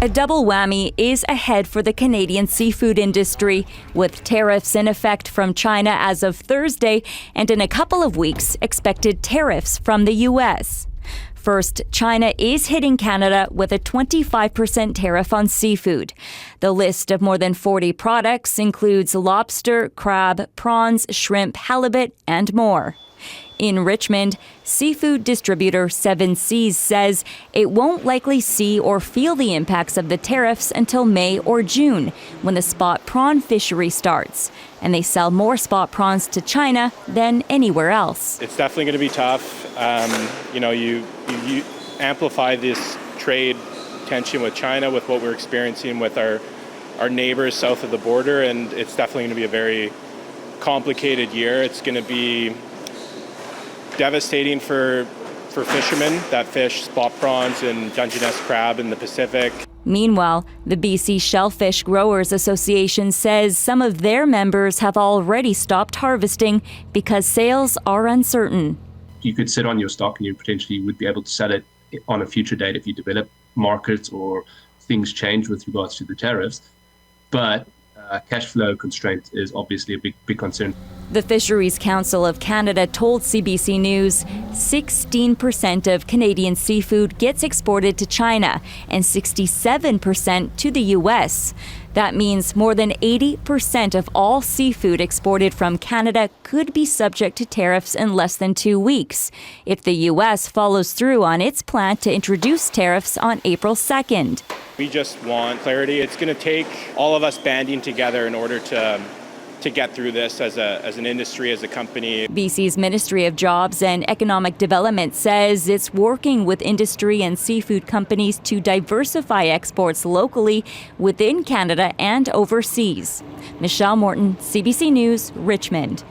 A double whammy is ahead for the Canadian seafood industry, with tariffs in effect from China as of Thursday, and in a couple of weeks, expected tariffs from the U.S. First, China is hitting Canada with a 25% tariff on seafood. The list of more than 40 products includes lobster, crab, prawns, shrimp, halibut, and more. In Richmond, seafood distributor 7 Seas says it won't likely see or feel the impacts of the tariffs until May or June, when the spot prawn fishery starts. And they sell more spot prawns to China than anywhere else. It's definitely going to be tough. You amplify this trade tension with China with what we're experiencing with our neighbors south of the border, and it's definitely going to be a very complicated year. It's going to be devastating for fishermen that fish spot prawns and Dungeness crab in the Pacific. Meanwhile, the BC Shellfish Growers Association says some of their members have already stopped harvesting because sales are uncertain. You could sit on your stock and you potentially would be able to sell it on a future date if you develop markets or things change with regards to the tariffs. But cash flow constraint is obviously a big concern. The Fisheries Council of Canada told CBC News 16% of Canadian seafood gets exported to China and 67% to the U.S. That means more than 80% of all seafood exported from Canada could be subject to tariffs in less than 2 weeks if the U.S. follows through on its plan to introduce tariffs on April 2nd. We just want clarity. It's going to take all of us banding together in order to get through this as an industry, as a company. BC's Ministry of Jobs and Economic Development says it's working with industry and seafood companies to diversify exports locally within Canada and overseas. Michelle Morton, CBC News, Richmond.